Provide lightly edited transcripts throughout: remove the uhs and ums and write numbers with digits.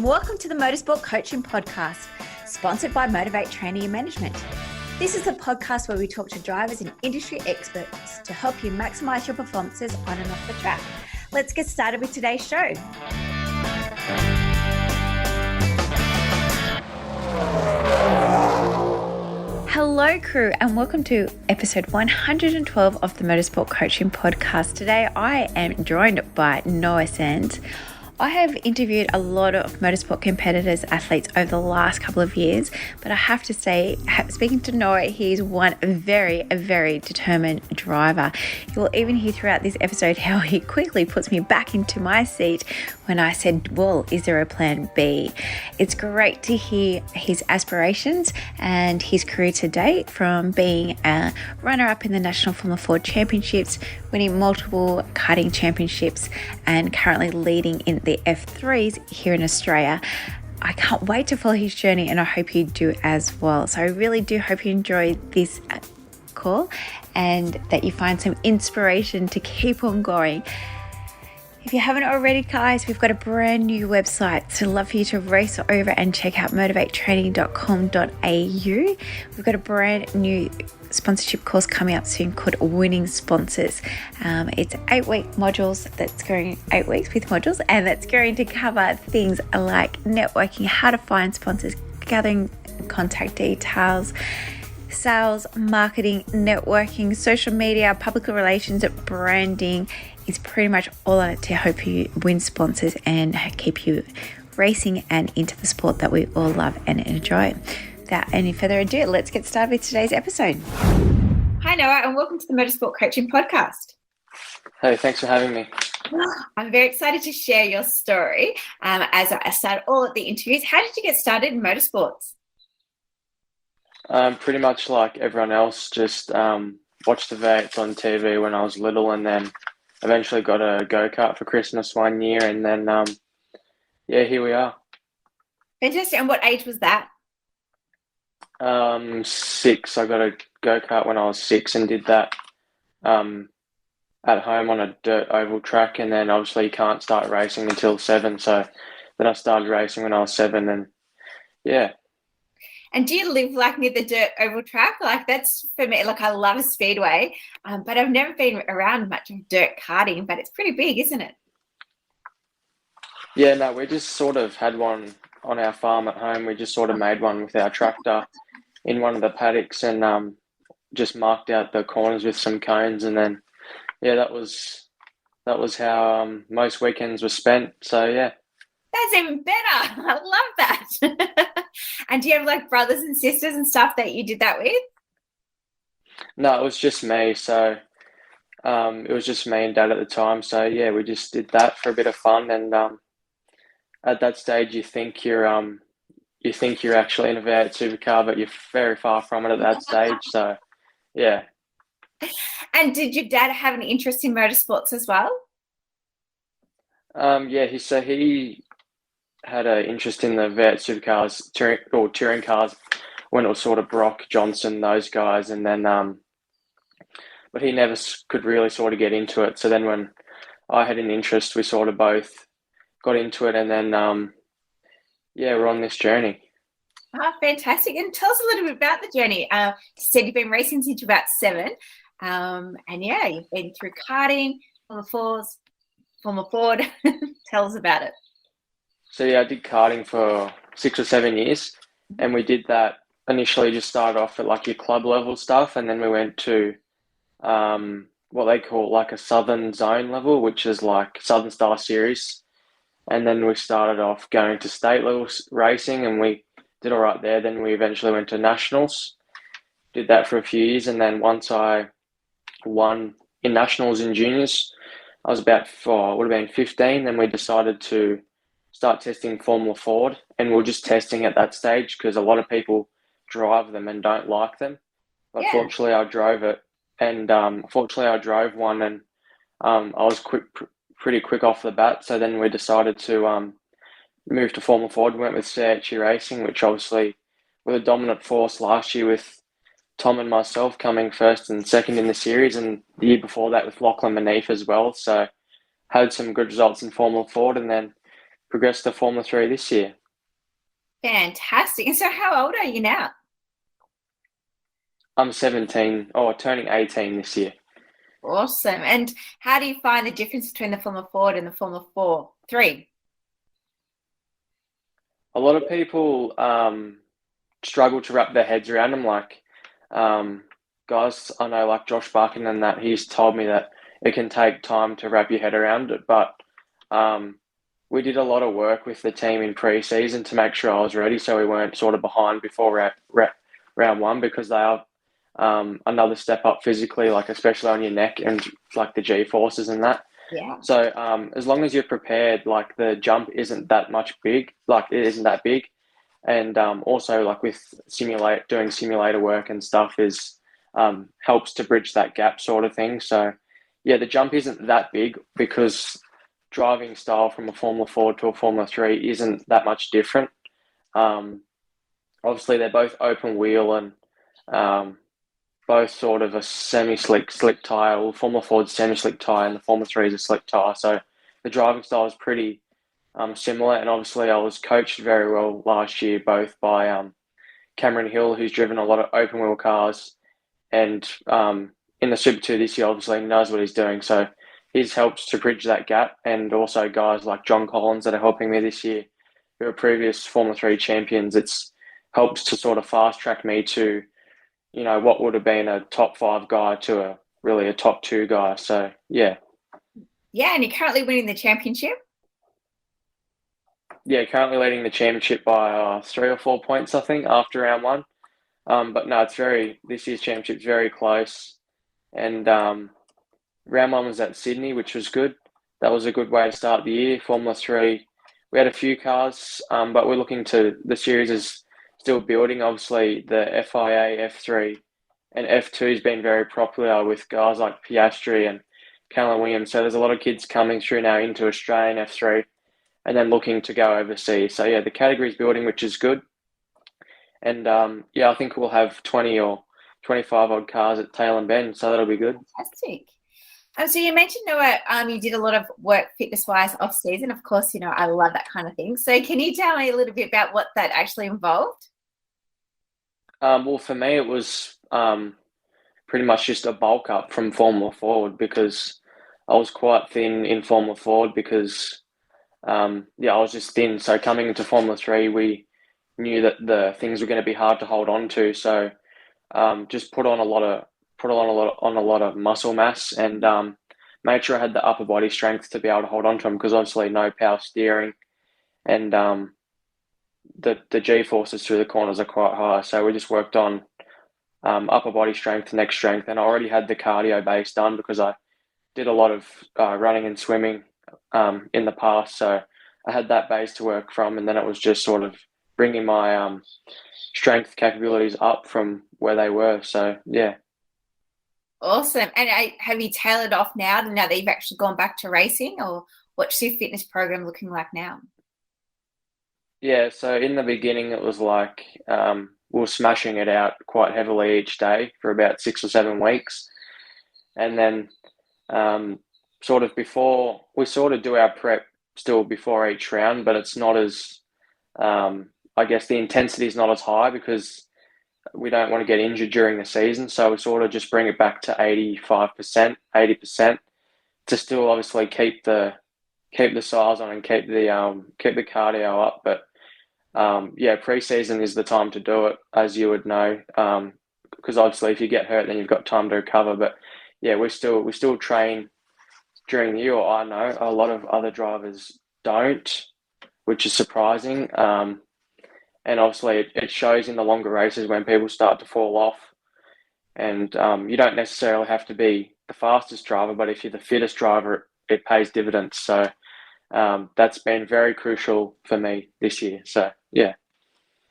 and welcome to the Motorsport Coaching Podcast, sponsored by Motivate Training and Management. This is a podcast where we talk to drivers and industry experts to help you maximize your performances on and off the track. Let's get started with today's show. Hello crew and welcome to episode 112 of the Motorsport Coaching Podcast. Today I am joined by Noah Sands. I have interviewed a lot of motorsport competitors, athletes over the last couple of years, but I have to say, speaking to Noah, he's one very determined driver. You will even hear throughout this episode how he quickly puts me back into my seat when I said, well, is there a plan B? It's great to hear his aspirations and his career to date, from being a runner-up in the National Formula Ford Championships, winning multiple karting championships, and currently leading in the F3s here in Australia. I can't wait to follow his journey, and I hope you do as well. So I really do hope you enjoy this call and that you find some inspiration to keep on going. If you haven't already, guys, we've got a brand new website, so I'd love for you to race over and check out motivatetraining.com.au. We've got a brand new sponsorship course coming up soon called Winning Sponsors. It's 8-week modules that's going 8 weeks with modules, and that's going to cover things like networking, how to find sponsors, gathering contact details, sales, marketing, networking, social media, public relations, branding. Is pretty much all on it to help you win sponsors and keep you racing and into the sport that we all love and enjoy. Without any further ado, let's get started with today's episode. Hi Noah, and welcome to the Motorsport Coaching Podcast. Hey, thanks for having me. I'm very excited to share your story. As I start all of the interviews, how did you get started in motorsports? Pretty much like everyone else, just watched the V8s on TV when I was little, and then eventually got a go-kart for Christmas one year, and then, here we are. Fantastic. And what age was that? 6. I got a go-kart when I was 6 and did that at home on a dirt oval track, and then obviously you can't start racing until 7, so then I started racing when I was 7, and yeah. And do you live like near the dirt oval track? Like that's for me, like I love a speedway, but I've never been around much of dirt karting, but it's pretty big, isn't it? Yeah, no, we just sort of had one on our farm at home. We just sort of made one with our tractor in one of the paddocks, and just marked out the corners with some cones, and then, yeah, that was how most weekends were spent. So, yeah. That's even better. I love that. And do you have like brothers and sisters and stuff that you did that with? No, it was just me. So it was just me and Dad at the time. So yeah, we just did that for a bit of fun. And at that stage, you think you're actually in a V8 supercar, but you're very far from it at that stage. So yeah. And did your dad have an interest in motorsports as well? Yeah, he had an interest in the V8 supercars, touring cars, when it was sort of Brock, Johnson, those guys, and then, but he never could really sort of get into it. So then when I had an interest, we sort of both got into it, and then, we're on this journey. Oh, fantastic. And tell us a little bit about the journey. You said you've been racing since you're about 7, and yeah, you've been through karting, Formula Ford. Tell us about it. So yeah, I did karting for 6 or 7 years, and we did that initially. Just started off at like your club level stuff, and then we went to what they call like a Southern Zone level, which is like Southern Star Series, and then we started off going to state level racing, and we did all right there. Then we eventually went to nationals, did that for a few years, and then once I won in nationals in juniors, I was about would have been 15. Then we decided to start testing Formula Ford, and we were just testing at that stage because a lot of people drive them and don't like them. But fortunately, I drove it, and fortunately, I drove one, and I was pretty quick off the bat. So then we decided to move to Formula Ford. We went with CHE Racing, which obviously were the dominant force last year with Tom and myself coming first and second in the series, and the year before that with Lachlan Manif as well. So had some good results in Formula Ford, and then progressed to Formula 3 this year. Fantastic. And so how old are you now? I'm 17, turning 18 this year. Awesome. And how do you find the difference between the Formula Ford and the Formula 4, 3? A lot of people struggle to wrap their heads around them. Like guys I know, like Josh Barkin and that, he's told me that it can take time to wrap your head around it. But we did a lot of work with the team in pre-season to make sure I was ready, so we weren't sort of behind before round one, because they are another step up physically, like especially on your neck and like the G forces and that. Yeah. So as long as you're prepared, like the jump isn't that much big, like it isn't that big, and also like with doing simulator work and stuff is helps to bridge that gap sort of thing. So yeah, the jump isn't that big because driving style from a Formula 4 to a Formula 3 isn't that much different. Obviously, they're both open wheel and both sort of a semi-slick, slick tyre. Well, Formula 4's semi-slick tyre and the Formula 3 is a slick tyre. So the driving style is pretty similar. And obviously, I was coached very well last year, both by Cameron Hill, who's driven a lot of open wheel cars, and in the Super 2 this year, obviously, he knows what he's doing. So he's helped to bridge that gap. And also guys like John Collins that are helping me this year, who are previous Formula 3 champions. It's helped to sort of fast track me to, what would have been a top 5 guy to really a top 2 guy. So, yeah. Yeah, and you're currently winning the championship? Yeah, currently leading the championship by 3 or 4 points, I think, after round one. But no, this year's championship's very close. And round one was at Sydney, which was good. That was a good way to start the year. Formula 3, we had a few cars, but we're the series is still building. Obviously, the FIA, F3, and F2 has been very popular with guys like Piastri and Callum Williams. So there's a lot of kids coming through now into Australian F3 and then looking to go overseas. So yeah, the category's building, which is good. And I think we'll have 20 or 25 odd cars at Tail and Bend, so that'll be good. Fantastic. So you mentioned, Noah, you did a lot of work fitness-wise off-season. Of course, I love that kind of thing. So can you tell me a little bit about what that actually involved? Well, for me, it was pretty much just a bulk up from Formula Ford, because I was quite thin in Formula Ford because, I was just thin. So coming into Formula 3, we knew that the things were going to be hard to hold on to. So just put on a lot of muscle mass, and made sure I had the upper body strength to be able to hold on to them, because obviously no power steering, and the G forces through the corners are quite high. So we just worked on upper body strength, neck strength, and I already had the cardio base done because I did a lot of running and swimming in the past. So I had that base to work from, and then it was just sort of bringing my strength capabilities up from where they were. So yeah. Awesome. And have you tailored off now that you've actually gone back to racing, or what's your fitness program looking like now? Yeah, so in the beginning it was like we were smashing it out quite heavily each day for about 6 or 7 weeks. And then sort of before, we sort of do our prep still before each round, but it's not as, I guess the intensity is not as high because we don't want to get injured during the season. So we sort of just bring it back to 85%, 80% to still obviously keep the size on and keep the cardio up. But pre-season is the time to do it, as you would know, because obviously if you get hurt, then you've got time to recover. But yeah, we still train during the year. Or I know a lot of other drivers don't, which is surprising. And obviously it shows in the longer races when people start to fall off. And you don't necessarily have to be the fastest driver, but if you're the fittest driver, it pays dividends. So that's been very crucial for me this year. So yeah.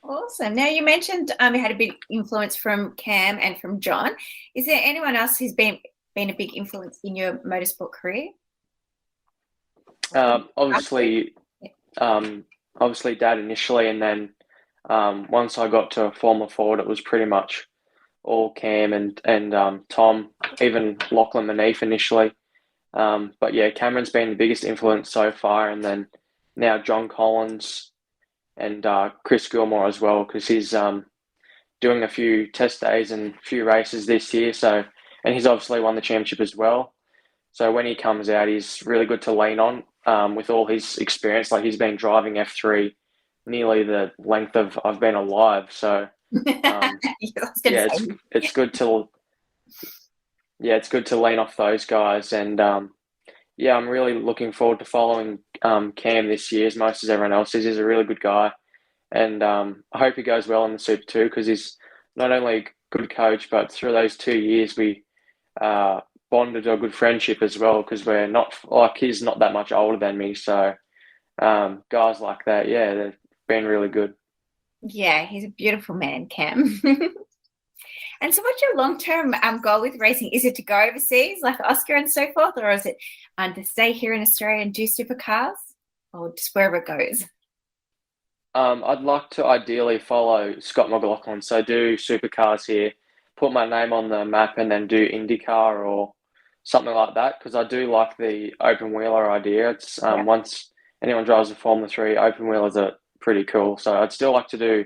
Awesome. Now you mentioned you had a big influence from Cam and from John. Is there anyone else who's been a big influence in your motorsport career? Obviously Dad initially, and then once I got to Formula Ford, it was pretty much all Cam and Tom, even Lachlan Manif initially. But yeah, Cameron's been the biggest influence so far, and then now John Collins and Chris Gilmore as well, because he's doing a few test days and a few races this year. So, and he's obviously won the championship as well. So when he comes out, he's really good to lean on with all his experience. Like he's been driving F3 nearly the length of I've been alive. So yeah, it's good to lean off those guys. And yeah, I'm really looking forward to following Cam this year as much as everyone else is. He's a really good guy, and I hope he goes well in the Super 2 because he's not only a good coach, but through those 2 years we bonded a good friendship as well because we're not like he's not that much older than me. So guys like that, yeah, they've been really good. Yeah, he's a beautiful man, Cam. And so what's your long-term goal with racing? Is it to go overseas like Oscar and so forth, or is it to stay here in Australia and do supercars, or just wherever it goes? I'd like to ideally follow Scott McLaughlin, so do supercars here, put my name on the map, and then do IndyCar or something like that because I do like the open wheeler idea. It's Yeah. once anyone drives a Formula 3, open wheelers are pretty cool. So I'd still like to do.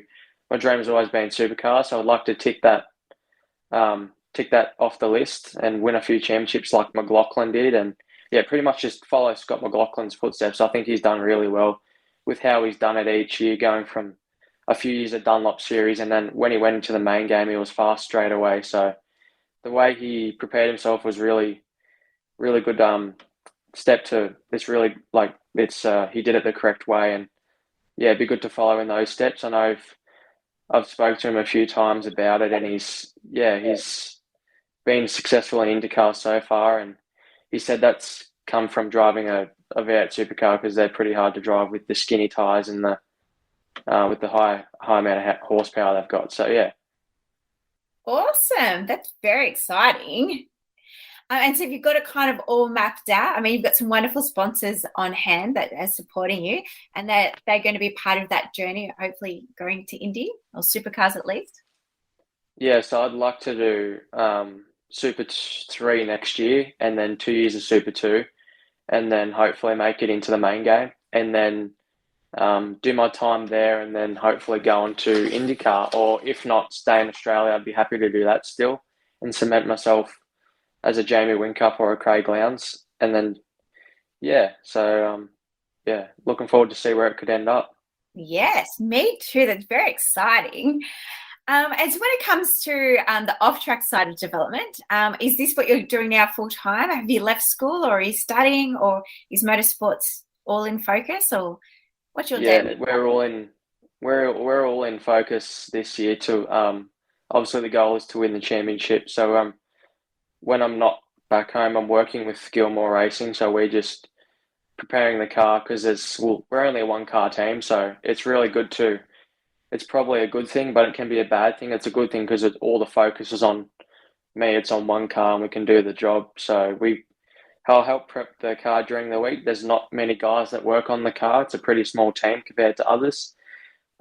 My dream has always been supercars, so I'd like to tick that off the list and win a few championships like McLaughlin did, and yeah, pretty much just follow Scott McLaughlin's footsteps. I think he's done really well with how he's done it each year, going from a few years at Dunlop Series, and then when he went into the main game, he was fast straight away. So the way he prepared himself was really, really good. Step to this really like it's he did it the correct way, and yeah, it'd be good to follow in those steps. I know I've spoken to him a few times about it, and he's been successful in IndyCar so far, and he said that's come from driving a V8 supercar because they're pretty hard to drive with the skinny tires and the with the high amount of horsepower they've got. So yeah. Awesome. That's very exciting. And so you've got it kind of all mapped out. I mean, you've got some wonderful sponsors on hand that are supporting you and that they're going to be part of that journey, hopefully going to Indy or supercars at least. Yeah, so I'd like to do Super 3 next year and then 2 years of Super 2 and then hopefully make it into the main game and then do my time there and then hopefully go on to IndyCar or if not, stay in Australia. I'd be happy to do that still and cement myself as a Jamie Whincup or a Craig Lowndes. And then, yeah, so yeah, looking forward to see where it could end up. Yes, me too. That's very exciting. And so when it comes to the off-track side of development, is this what you're doing now full-time? Have you left school or are you studying or is motorsports all in focus or what's your day? Yeah, we're all in focus this year to obviously the goal is to win the championship. So when I'm not back home, I'm working with Gilmore Racing. So we're just preparing the car because we're only a one car team. So it's really good to. It's probably a good thing, but it can be a bad thing. It's a good thing because all the focus is on me. It's on one car and we can do the job. So I'll help prep the car during the week. There's not many guys that work on the car. It's a pretty small team compared to others.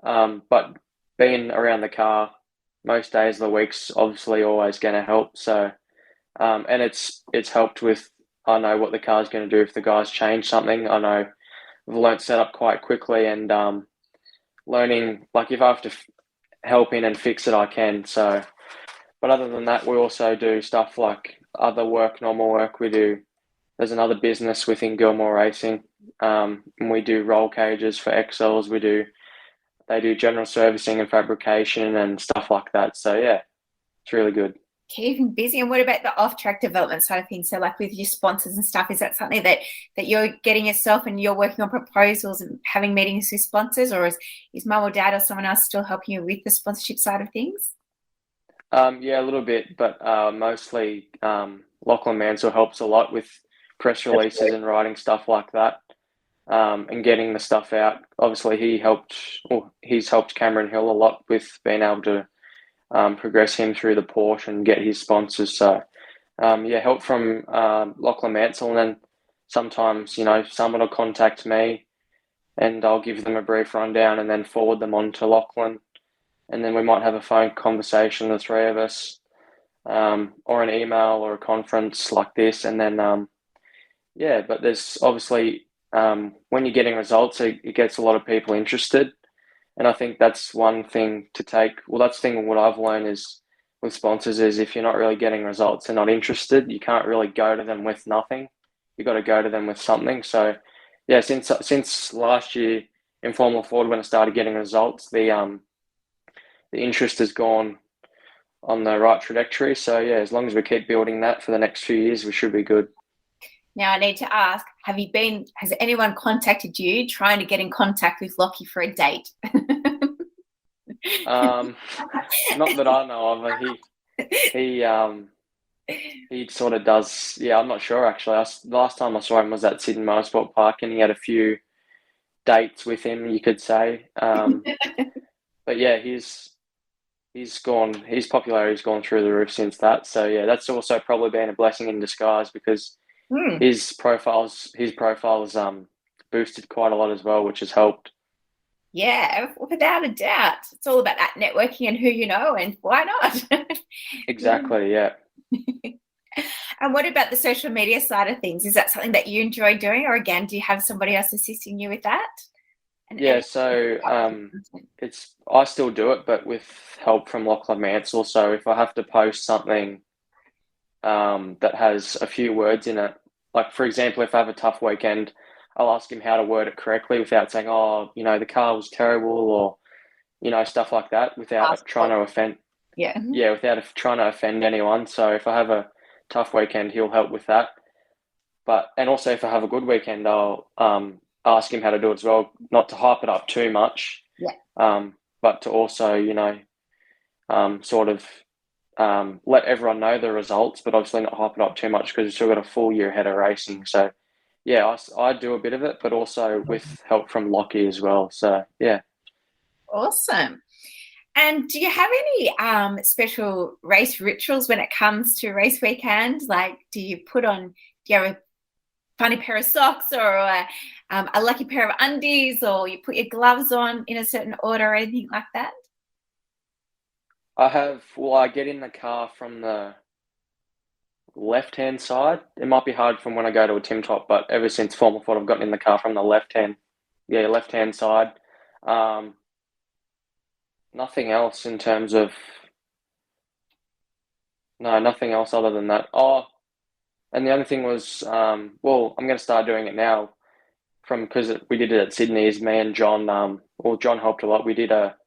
But being around the car most days of the week's obviously always going to help. So, and it's helped with I know what the car's going to do if the guys change something. I know I've learnt set up quite quickly and learning like if I have to help in and fix it, I can. So, but other than that, we also do stuff like other work, normal work. There's another business within Gilmore Racing, and we do roll cages for XLs. They do general servicing and fabrication and stuff like that. So yeah, it's really good. Keeping busy. And what about the off-track development side of things? So like with your sponsors and stuff, is that something that you're getting yourself and you're working on proposals and having meetings with sponsors, or is mum or dad or someone else still helping you with the sponsorship side of things? Yeah, a little bit, but mostly Lachlan Mansell helps a lot with press releases and writing stuff like that, and getting the stuff out. Obviously, he's helped Cameron Hill a lot with being able to progress him through the Porsche and get his sponsors. So, yeah, help from Lachlan Mansell, and then sometimes someone will contact me, and I'll give them a brief rundown, and then forward them on to Lachlan, and then we might have a phone conversation, the three of us, or an email or a conference like this, and then yeah. But there's obviously when you're getting results, it gets a lot of people interested. And I think that's one thing to take. Well, that's the thing what I've learned is with sponsors is if you're not really getting results, they're not interested. You can't really go to them with nothing. You got to go to them with something. So, yeah, since last year in Formula Ford when I started getting results, the interest has gone on the right trajectory. So yeah, as long as we keep building that for the next few years, we should be good. Now I need to ask, has anyone contacted you trying to get in contact with Lockie for a date? Not that I know of. He sort of does. Yeah, I'm not sure actually. The last time I saw him was at Sydney Motorsport Park, and he had a few dates with him, you could say. But yeah, his popularity's gone through the roof since that. So yeah, that's also probably been a blessing in disguise because his profile's boosted quite a lot as well, which has helped. Yeah, without a doubt. It's all about that networking and who you know, and why not? Exactly, yeah. And what about the social media side of things? Is that something that you enjoy doing, or again, do you have somebody else assisting you with that? Yeah, so I still do it, but with help from Lachlan Mansell. So if I have to post something that has a few words in it, like for example, if I have a tough weekend, I'll ask him how to word it correctly without saying, "Oh, the car was terrible," or stuff like that, without trying to offend. Yeah. Yeah, without trying to offend anyone. So if I have a tough weekend, he'll help with that. And also if I have a good weekend, I'll ask him how to do it as well, not to hype it up too much. Yeah. But to also, sort of let everyone know the results, but obviously not hype it up too much because we've still got a full year ahead of racing. So, yeah, I do a bit of it, but also with help from Lockie as well. So, yeah. Awesome. And do you have any special race rituals when it comes to race weekend? Like, do you have a funny pair of socks or a lucky pair of undies, or you put your gloves on in a certain order or anything like that? I get in the car from the left-hand side. It might be hard from when I go to a Tim Top, but ever since Formula Ford, I've gotten in the car from the left-hand side. Nothing else in terms of no, nothing else other than that. Oh, and the other thing was, I'm going to start doing it now because we did it at Sydney. Is me and John. John helped a lot. We did a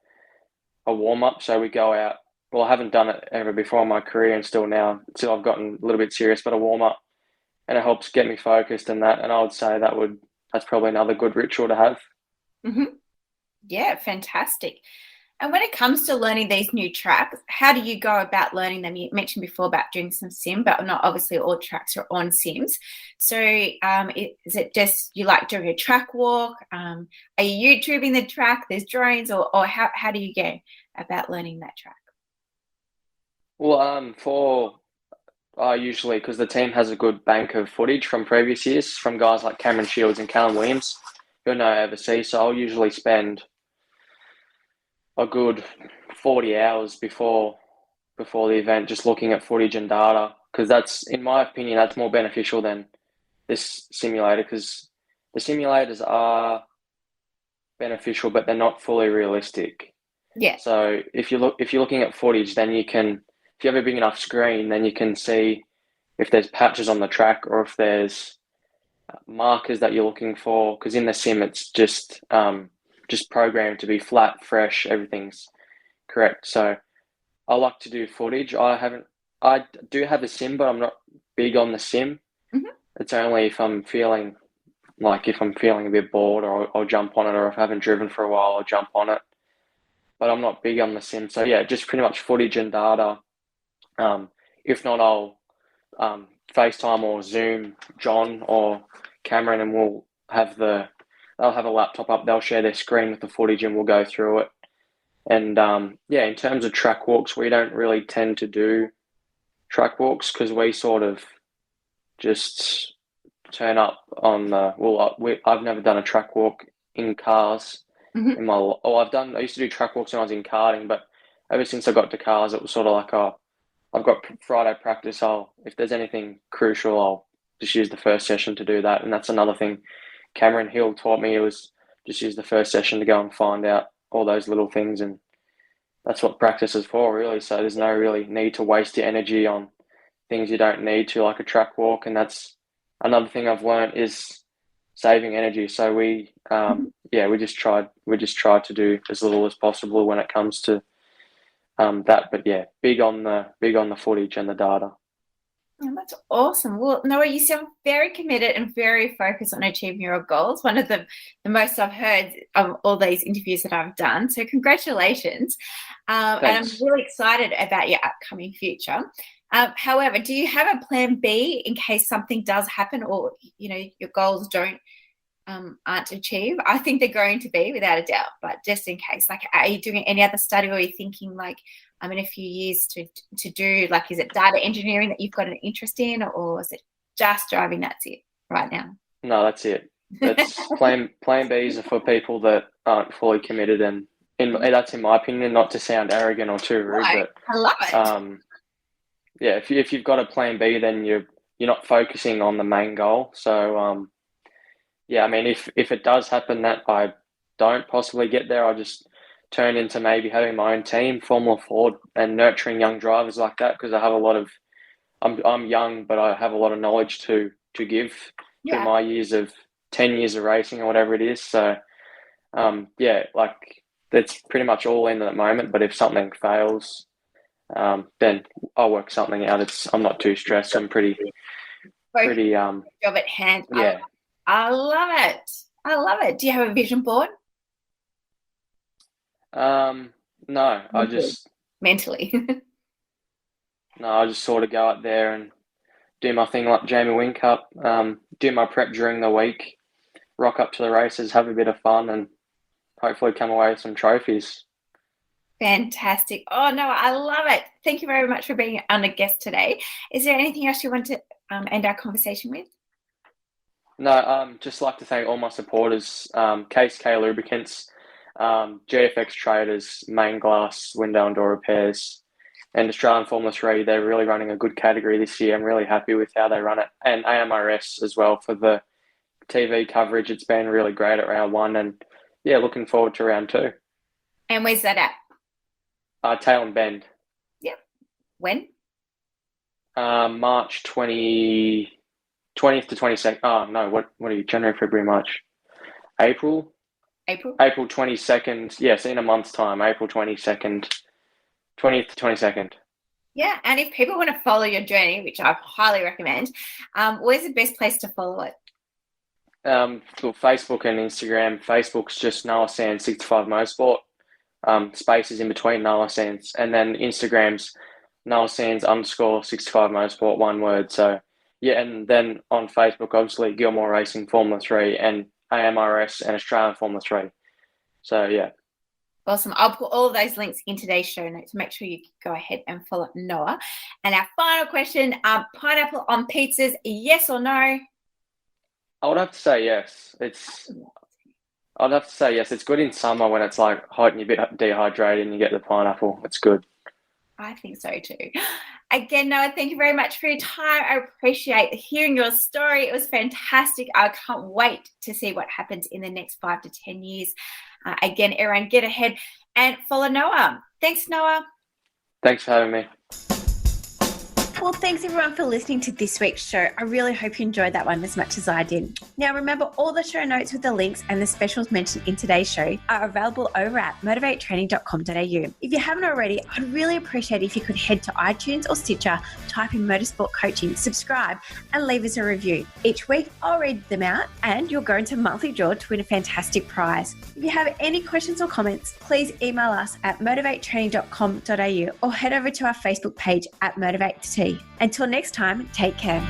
warm up, so we go out. Well, I haven't done it ever before in my career, and still I've gotten a little bit serious. But a warm up, and it helps get me focused and that. And I would say that's probably another good ritual to have. Mm-hmm. Yeah, fantastic. And when it comes to learning these new tracks, how do you go about learning them? You mentioned before about doing some sim, but not obviously all tracks are on sims. So is it just you like doing a track walk? Are you YouTubing the track? There's drones, or how do you go about learning that track? Well, usually because the team has a good bank of footage from previous years from guys like Cameron Shields and Callum Williams who know overseas. So I'll usually spend a good 40 hours before the event just looking at footage and data because that's, in my opinion, that's more beneficial than this simulator because the simulators are beneficial but they're not fully realistic. Yeah. So if you're looking at footage, then you can, if you have a big enough screen, then you can see if there's patches on the track or if there's markers that you're looking for. Because in the sim, it's just programmed to be flat, fresh, everything's correct. So I like to do footage. I do have a sim, but I'm not big on the sim. Mm-hmm. It's only if I'm feeling a bit bored or I'll jump on it, or if I haven't driven for a while, I'll jump on it. But I'm not big on the sim. So yeah, just pretty much footage and data. If not, I'll FaceTime or Zoom John or Cameron, and they'll have a laptop up. They'll share their screen with the footage, and we'll go through it. And in terms of track walks, we don't really tend to do track walks because we sort of just turn up on the. I've never done a track walk in cars. Mm-hmm. In my I used to do track walks when I was in karting, but ever since I got to cars, it was sort of like I've got Friday practice. If there's anything crucial, I'll just use the first session to do that, and that's another thing. Cameron Hill taught me. It was just use the first session to go and find out all those little things, and that's what practice is for, really. So there's no really need to waste your energy on things you don't need to, like a track walk. And that's another thing I've learned is saving energy. So we just tried to do as little as possible when it comes to that. But yeah, big on the footage and the data. Oh, that's awesome. Well, Noah, you sound very committed and very focused on achieving your goals. One of the most I've heard of all these interviews that I've done. So congratulations. And I'm really excited about your upcoming future. However, do you have a plan B in case something does happen or, your goals aren't achieved? I think they're going to be without a doubt, but just in case, like, are you doing any other study or are you thinking like, in a few years to do, like, is it data engineering that you've got an interest in, or is it just driving? That's it right now? No, that's it. That's plan Bs are for people that aren't fully committed, and that's in my opinion, not to sound arrogant or too rude, but I love it. Yeah, if you've got a plan B, then you're not focusing on the main goal. So yeah, I mean, if it does happen that I don't possibly get there, I just turn into maybe having my own team, Formula Ford, and nurturing young drivers like that, because I have I'm young, but I have a lot of knowledge to give through my 10 years of racing or whatever it is. So like that's pretty much all in at the moment. But if something fails, then I'll work something out. I'm not too stressed. I'm pretty job at hand. Yeah. I love it. Do you have a vision board? No, I just mentally. No, I just sort of go out there and do my thing like Jamie Whincup, do my prep during the week, rock up to the races, have a bit of fun, and hopefully come away with some trophies. Fantastic. Oh, no, I love it. Thank you very much for being on a guest today. Is there anything else you want to end our conversation with? No, just like to thank all my supporters, Case K Lubricants, GFX Traders, Main Glass, Window and Door Repairs, and Australian Formula 3. They're really running a good category this year. I'm really happy with how they run it. And AMRS as well for the TV coverage. It's been really great at round 1, and yeah, looking forward to round 2. And where's that at? Tail and Bend. Yep. When? March 20th to 22nd. Oh, no, what are you? January, February, March. April 22nd. Yes, in a month's time, April 22nd. 20th to 22nd. Yeah, and if people want to follow your journey, which I highly recommend, where's the best place to follow it? Facebook and Instagram. Facebook's just Noah Sands 65 Motorsport. Spaces in between Noah Sands, and then Instagram's Noah Sands _65 Motorsport, one word. So yeah, and then on Facebook, obviously Gilmore Racing Formula 3 and AMRS and Australian Formula 3. So yeah. Awesome. I'll put all of those links in today's show notes. Make sure you go ahead and follow Noah. And our final question, pineapple on pizzas, yes or no? I would have to say yes. I'd have to say yes. It's good in summer when it's like hot and you're a bit dehydrated and you get the pineapple. It's good. I think so too. Again, Noah, thank you very much for your time. I appreciate hearing your story. It was fantastic. I can't wait to see what happens in the next 5 to 10 years. Again, everyone, get ahead and follow Noah. Thanks, Noah. Thanks for having me. Well, thanks everyone for listening to this week's show. I really hope you enjoyed that one as much as I did. Now, remember, all the show notes with the links and the specials mentioned in today's show are available over at motivatetraining.com.au. If you haven't already, I'd really appreciate it if you could head to iTunes or Stitcher, type in Motorsport Coaching, subscribe, and leave us a review. Each week, I'll read them out and you'll go into monthly draw to win a fantastic prize. If you have any questions or comments, please email us at motivatetraining.com.au or head over to our Facebook page at Motivate Until next time, take care.